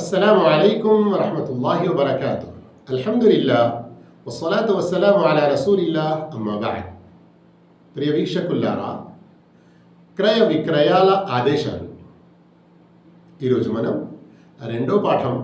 السلام عليكم ورحمة الله وبركاته. الحمد لله والصلاة والسلام على رسول الله أما بعد. ప్రియ వీక్షకులారా, క్రయ విక్రయాల ఆదేశాలు ఈరోజు మనం రెండో పాఠం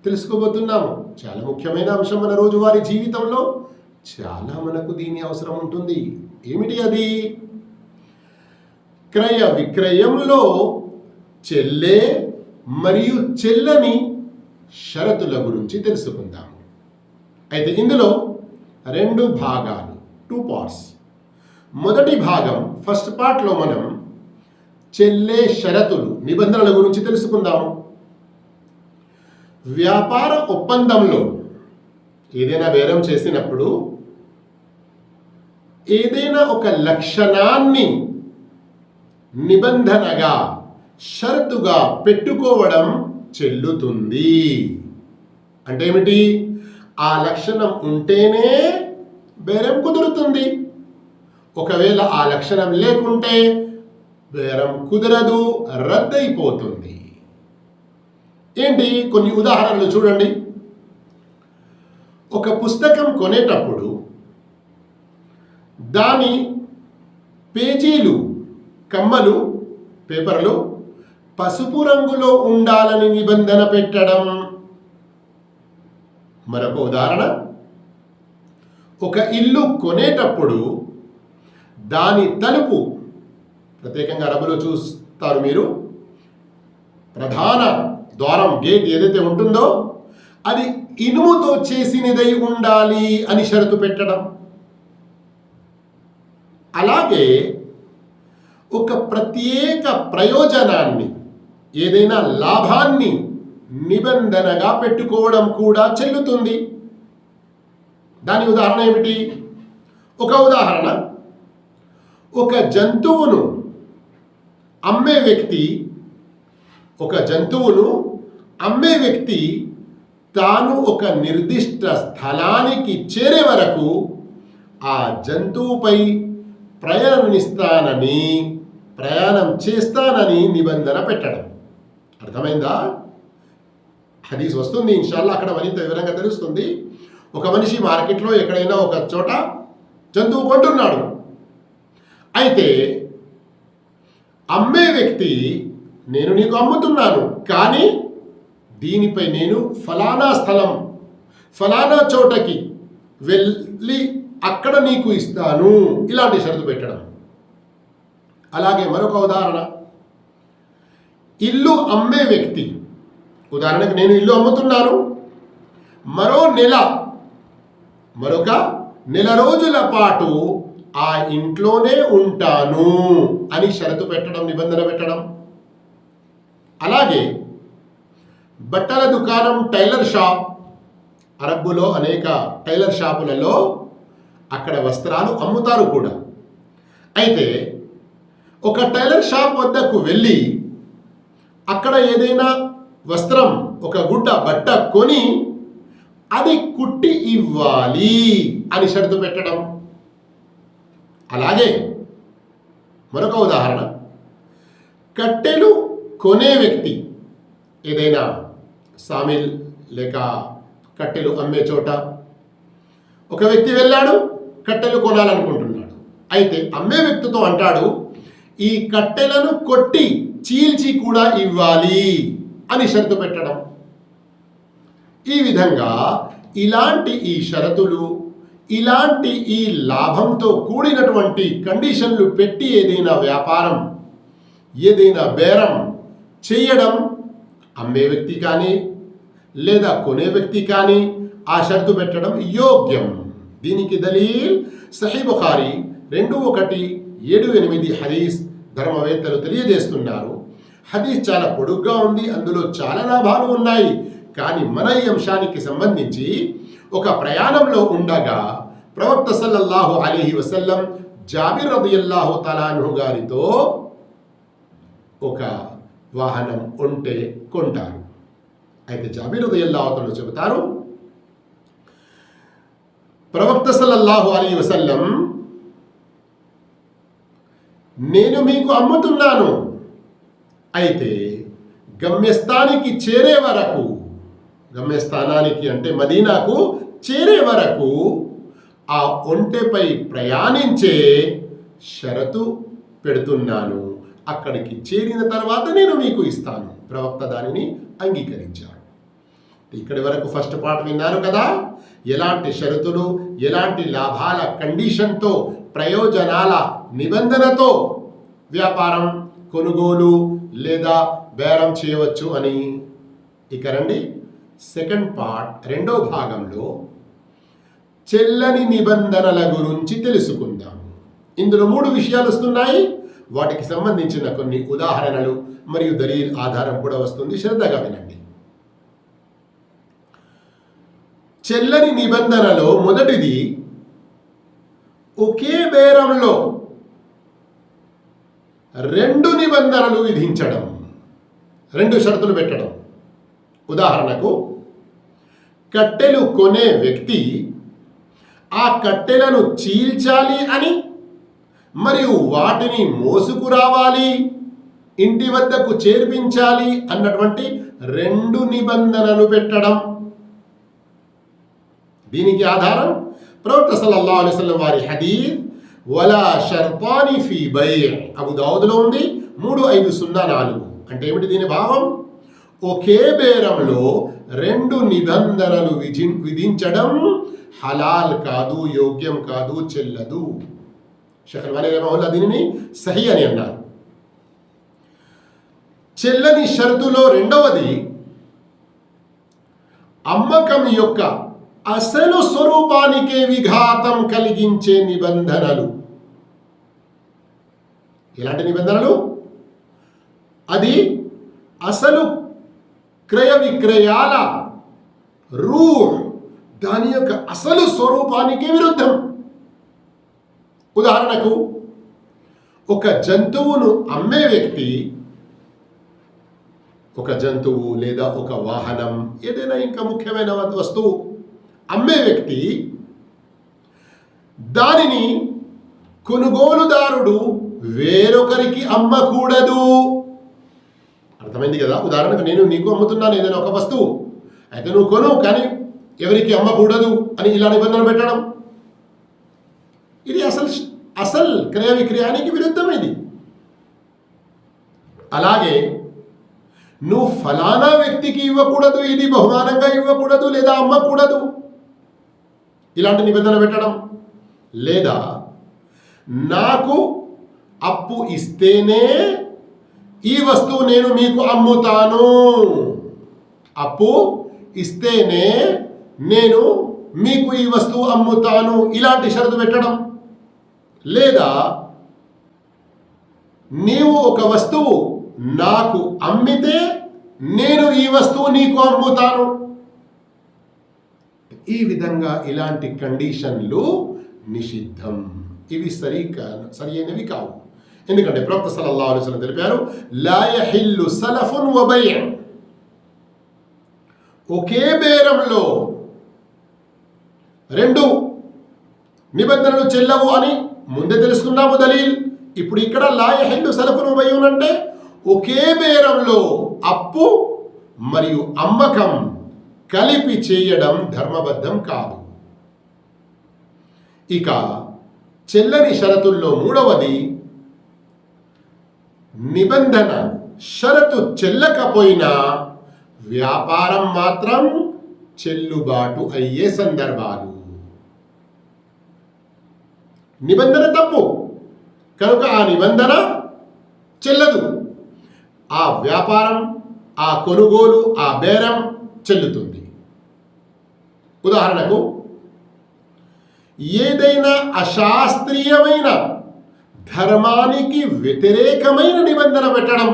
తెలుసుకోబోతున్నాము. చాలా ముఖ్యమైన అంశం. మన రోజువారీ జీవితంలో చాలా మనకు దీని అవసరం ఉంటుంది. ఏమిటి అది? క్రయ విక్రయంలో చెల్లే మరియు చెల్లని షరతుల గురించి తెలుసుకుందాం. అయితే ఇందులో రెండు భాగాలు, 2 పార్ట్స్. మొదటి భాగం, ఫస్ట్ పార్ట్లో మనం చెల్లే షరతులు, నిబంధనల గురించి తెలుసుకుందాము. వ్యాపార ఒప్పందంలో ఏదైనా బేరం చేసినప్పుడు ఏదైనా ఒక లక్షణాన్ని నిబంధనగా, షరతుగా పెట్టుకోవడం చెల్లుతుంది. అంటే ఏమిటి? ఆ లక్షణం ఉంటేనే బేరం కుదురుతుంది. ఒకవేళ ఆ లక్షణం లేకుంటే బేరం కుదరదు, రద్దయిపోతుంది. ఏంటి? కొన్ని ఉదాహరణలు చూడండి. ఒక పుస్తకం కొనేటప్పుడు దాని పేజీలు, కమ్మలు, పేపర్లు పసుపు రంగులో ఉండాలని నిబంధన పెట్టడం. మరొక ఉదాహరణ, ఒక ఇల్లు కొనేటప్పుడు దాని తలుపు, ప్రత్యేకంగా అరబులో చూస్తారు మీరు, ప్రధాన ద్వారం, గేట్ ఏదైతే ఉంటుందో అది ఇనుముతో చేసినదై ఉండాలి అని షరతు పెట్టడం. అలాగే ఒక ప్రత్యేక ప్రయోజనాన్ని, ఏదైనా లాభాన్ని నిబంధనగా పెట్టుకోవడం కూడా చెల్లుతుంది. దాని ఉదాహరణ ఏమిటి? ఒక ఉదాహరణ, ఒక జంతువును అమ్మే వ్యక్తి తాను ఒక నిర్దిష్ట స్థలానికి చేరే వరకు ఆ జంతువుపై ప్రయాణం చేస్తానని నిబంధన పెట్టడం. అర్థమైందా? హదీస్ వస్తుంది ఇన్షాల్లా, అక్కడ మరింత వివరంగా తెలుస్తుంది. ఒక మనిషి మార్కెట్లో ఎక్కడైనా ఒక చోట జంతువు కొంటున్నాడు. అయితే అమ్మే వ్యక్తి, నేను నీకు అమ్ముతున్నాను, కానీ దీనిపై నేను ఫలానా స్థలం, ఫలానా చోటకి వెళ్ళి అక్కడ నీకు ఇస్తాను, ఇలాంటి షరతు పెట్టడం. అలాగే మరొక ఉదాహరణ, ఇల్లు అమ్మే వ్యక్తి, ఉదాహరణకు నేను ఇల్లు అమ్ముతున్నాను, మరొక నెల రోజుల పాటు ఆ ఇంట్లోనే ఉంటాను అని షరతు పెట్టడం, నిబంధన పెట్టడం. అలాగే బట్టల దుకాణం, టైలర్ షాప్, అరబ్బులో అనేక టైలర్ షాపులలో అక్కడ వస్త్రాలు అమ్ముతారు కూడా. అయితే ఒక టైలర్ షాప్ వద్దకు వెళ్ళి అక్కడ ఏదైనా వస్త్రం, ఒక గుడ్డ బట్ట కొని అది కుట్టి ఇవ్వాలి అని షరతు పెట్టడం. అలాగే మరొక ఉదాహరణ, కట్టెలు కొనే వ్యక్తి, ఏదైనా సామిల్ లేక కట్టెలు అమ్మే చోట ఒక వ్యక్తి వెళ్ళాడు, కట్టెలు కొనాలనుకుంటున్నాడు. అయితే అమ్మే వ్యక్తితో అంటాడు, ఈ కట్టెలను కొట్టి చీల్చి కూడా ఇవ్వాలి అని షరతు పెట్టడం. ఈ విధంగా ఇలాంటి ఈ షరతులు, ఇలాంటి ఈ లాభంతో కూడినటువంటి కండిషన్లు పెట్టి ఏదైనా వ్యాపారం, ఏదైనా బేరం చేయడం అమ్మే వ్యక్తి కానీ లేదా కొనే వ్యక్తి కానీ ఆ షరతు పెట్టడం యోగ్యం. దీనికి దలీల్ సహీ బుఖారీ 2178 హదీస్ ధర్మవేత్తలు తెలియజేస్తున్నారు. హదీస్ చాలా పొడుగ్గా ఉంది, అందులో చాలా లాభాలు ఉన్నాయి. కానీ మన ఈ అంశానికి సంబంధించి ఒక ప్రయాణంలో ఉండగా ప్రవక్త సల్లల్లాహు అలైహి వసల్లం జాబిర్ రదియల్లాహు తఆలా అన్హు గారితో ఒక వాహనం ఉంటే కొంటారు. అయితే జాబిర్ రదియల్లాహు తఆలా చెబుతారు, ప్రవక్త సల్లల్లాహు అలైహి వసల్లం, నేను మీకు అమ్ముతున్నాను, అయితే గమ్యస్థానికి చేరే వరకు, గమ్యస్థానానికి అంటే మదీనాకు చేరే వరకు ఆ ఒంటెపై ప్రయాణించే షరతు పెడుతున్నాను. అక్కడికి చేరిన తర్వాత నేను మీకు ఇస్తాను. ప్రవక్త దానిని అంగీకరించాడు. ఇక్కడి వరకు ఫస్ట్ పార్ట్ విన్నారు కదా. ఎలాంటి షరతులు, ఎలాంటి లాభాల కండిషన్తో, ప్రయోజనాల నిబంధనతో వ్యాపారం, కొనుగోలు లేదా బేరం చేయవచ్చు అని. ఇక రండి సెకండ్ పార్ట్, రెండో భాగంలో చెల్లని నిబంధనల గురించి తెలుసుకుందాం. ఇందులో 3 విషయాలు వస్తున్నాయి. వాటికి సంబంధించిన కొన్ని ఉదాహరణలు మరియు దలీల్ ఆధారం కూడా వస్తుంది. శ్రద్ధగా వినండి. చెల్లని నిబంధనలో మొదటిది, ఒకే బేరంలో 2 నిబంధనలు విధించడం, 2 షరతులు పెట్టడం. ఉదాహరణకు, కట్టెలు కొనే వ్యక్తి ఆ కట్టెలను చీల్చాలి అని మరియు వాటిని మోసుకురావాలి, ఇంటి వద్దకు చేర్పించాలి అన్నటువంటి 2 నిబంధనలు పెట్టడం. దీనికి ఆధారం ప్రవక్త సల్లల్లాహు అలైహి వసల్లం వారి హదీస్, వలా షర్తాని ఫీ బై', అబూ దావూద్లో ఉంది 3504. అంటే ఏమిటి దీని భావం? ఒకే బేరంలో 2 నిబంధనలు విధించడం హలాల్ కాదు, యోగ్యం కాదు, చెల్లదు. షేఖ్ అల్బానీ రహిమహుల్లాహ్ దీనిని సహీ అని అన్నారు. చెల్లని షరతులో రెండవది, అమ్మకం యొక్క అసలు స్వరూపానికే విఘాతం కలిగించే నిబంధనలు. ఎలాంటి నిబంధనలు? అది అసలు క్రయ విక్రయాల రూహ్, దాని యొక్క అసలు స్వరూపానికి విరుద్ధం. ఉదాహరణకు, ఒక జంతువును అమ్మే వ్యక్తి, ఒక జంతువు లేదా ఒక వాహనం, ఏదైనా ఇంకా ముఖ్యమైన వస్తువు అమ్మే వ్యక్తి దానిని కొనుగోలుదారుడు వేరొకరికి అమ్మకూడదు. అర్థమైంది కదా. ఉదాహరణకు, నేను నీకు అమ్ముతున్నాను ఏదైనా ఒక వస్తువు, అయితే నువ్వు కొను, కానీ ఎవరికి అమ్మకూడదు అని ఇలా నిబంధన పెట్టడం, ఇది అసలు క్రయ విక్రయానికి విరుద్ధం. ఇది అలాగే, నువ్వు ఫలానా వ్యక్తికి ఇవ్వకూడదు, ఇది బహుమానంగా ఇవ్వకూడదు లేదా అమ్మకూడదు, ఇలాంటి నిబంధన పెట్టడం. లేదా, నాకు అప్పు ఇస్తేనే ఈ వస్తువు నేను మీకు అమ్ముతాను, అప్పు ఇస్తేనే నేను మీకు ఈ వస్తువు అమ్ముతాను, ఇలాంటి షరతు పెట్టడం. లేదా, నీవు ఒక వస్తువు నాకు అమ్మితే నేను ఈ వస్తువు నీకు అమ్ముతాను. ఈ విధంగా ఇలాంటి కండిషన్లు నిషిద్ధం. ఇవి సరి అయినవి కావు. ఎందుకంటే ప్రవక్త సల్లల్లాహు అలైహి వసల్లం తెలిపారు, లా యహిల్లు సలఫున్ వ బై', ఒకే బేరంలో 2 నిబంధనలు చెల్లవు అని ముందే తెలుసుకున్నాము దలీల్. ఇప్పుడు ఇక్కడ లా యహిల్లు సలఫున్ వ బై' అంటే ఒకే బేరంలో అప్పు మరియు అమ్మకం కలిపి చేయడం ధర్మబద్ధం కాదు. ఇక చెల్లని షరతుల్లో మూడవది, నిబంధన షరతు చెల్లకపోయినా వ్యాపారం మాత్రం చెల్లుబాటు అయ్యే సందర్భాలు. నిబంధన తప్పు కనుక ఆ నిబంధన చెల్లదు, ఆ వ్యాపారం, ఆ కొనుగోలు, ఆ బేరం చెల్లుతుంది. ఉదాహరణకు, ఏదైనా అశాస్త్రీయమైన ధర్మానికి వ్యతిరేకమైన నిబంధన పెట్టడం.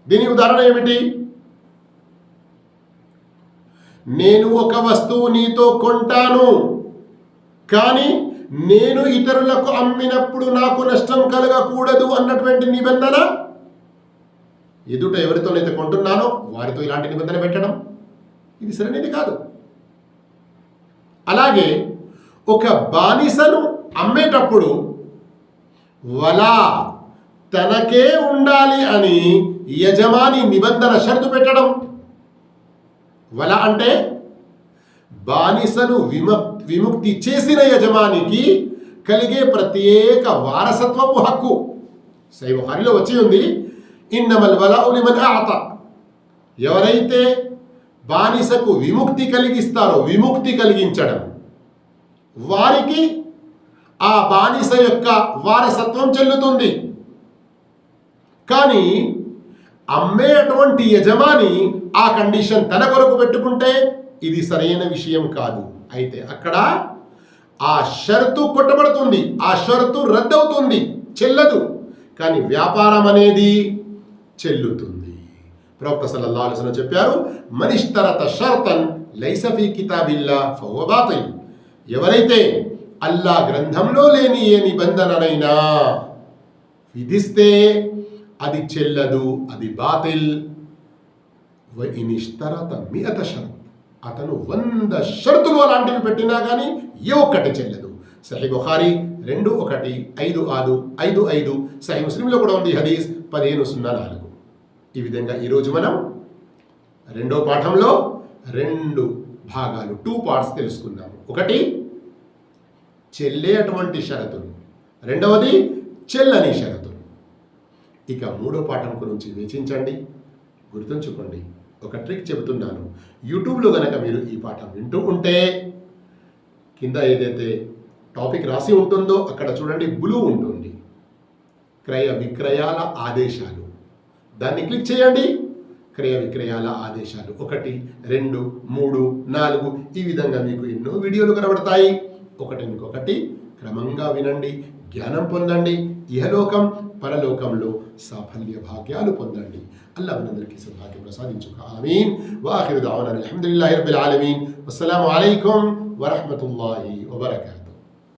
దీని ఉదాహరణ ఏమిటి? నేను ఒక వస్తువు నీతో కొంటాను, కానీ నేను ఇతరులకు అమ్మినప్పుడు నాకు నష్టం కలగకూడదు అన్నటువంటి నిబంధన ఎదుట ఎవరితోనైతే కొంటున్నానో వారితో ఇలాంటి నిబంధన పెట్టడం, ఇది సరైనది కాదు. అలాగే ఒక బానిసను అమ్మేటప్పుడు వలా తనకే ఉండాలి అని యజమాని నిబంధన షరతు పెట్టడం. వల అంటే బానిసను విముక్తి చేసిన యజమానికి కలిగే ప్రత్యేక వారసత్వపు హక్కు. సహీహ్ బుఖారీలో వచ్చి ఉంది, ఇన్నమల్ వలాఉ లిమన్ అఅతా. ఎవరైతే బానిసకు విముక్తి కలిగిస్తారో, విముక్తి కలిగించడం, వారికి ఆ బానిస యొక్క వారసత్వం చెల్లుతుంది. కానీ అమ్మేటువంటి యజమాని ఆ కండిషన్ తన కొరకు పెట్టుకుంటే ఇది సరైన విషయం కాదు. అయితే అక్కడ ఆ షరతు కొట్టబడుతుంది, ఆ షరతు రద్దవుతుంది, చెల్లదు. కానీ వ్యాపారం అనేది చెల్లుతుంది. ప్రవక్త సల్లల్లాహు అలైహి వసల్లం చెప్పారు, మనిష్తరత షర్తన్ లైస ఫీ కితాబిల్లాహ్ ఫహువ బాతిల్. ఎవరైతే అల్లా గ్రంథంలో లేని ఏ నిబంధననైనా విధిస్తే అది చెల్లదు, అది బాతిల్. వ ఇనిష్తరత మియత షర్త్, అతను 100 షరతులు అలాంటివి పెట్టినా కానీ ఏ ఒక్కటి చెల్లదు. సహీహ్ బుఖారీ 215655, సహీహ్ ముస్లింలో కూడా ఉంది హదీస్ 1504. ఈ విధంగా ఈరోజు మనం రెండో పాఠంలో 2 భాగాలు, 2 పార్ట్స్ తెలుసుకున్నాము. ఒకటి చెల్లేటువంటి షరతులు, రెండవది చెల్లని షరతులు. ఇక మూడో పాఠం గురించి వేచించండి. గుర్తుంచుకోండి, ఒక ట్రిక్ చెబుతున్నాను. యూట్యూబ్లో కనుక మీరు ఈ పాఠం వింటూ ఉంటే కింద ఏదైతే టాపిక్ రాసి ఉంటుందో అక్కడ చూడండి, బ్లూ ఉంటుంది, క్రయ విక్రయాల ఆదేశాలు. దాన్ని క్లిక్ చేయండి. క్రయ విక్రయాల ఆదేశాలు 1, 2, 3, 4 ఈ విధంగా మీకు ఎన్నో వీడియోలు కనబడతాయి. ఒకటికొకటి క్రమంగా వినండి, జ్ఞానం పొందండి. ఇహలోకం పరలోకంలో సాఫల్య భాగ్యాలు పొందండి. అల్లాహ్ మనందరికీ సౌభాగ్యం ప్రసాదించుగా. ఆమీన్. వాఖిరు దఅవానా అల్హమ్దులిల్లాహి రబ్బిల్ ఆలమీన్. వస్సలాము అలైకుం వరహ్మతుల్లాహి వబరకాతుహు.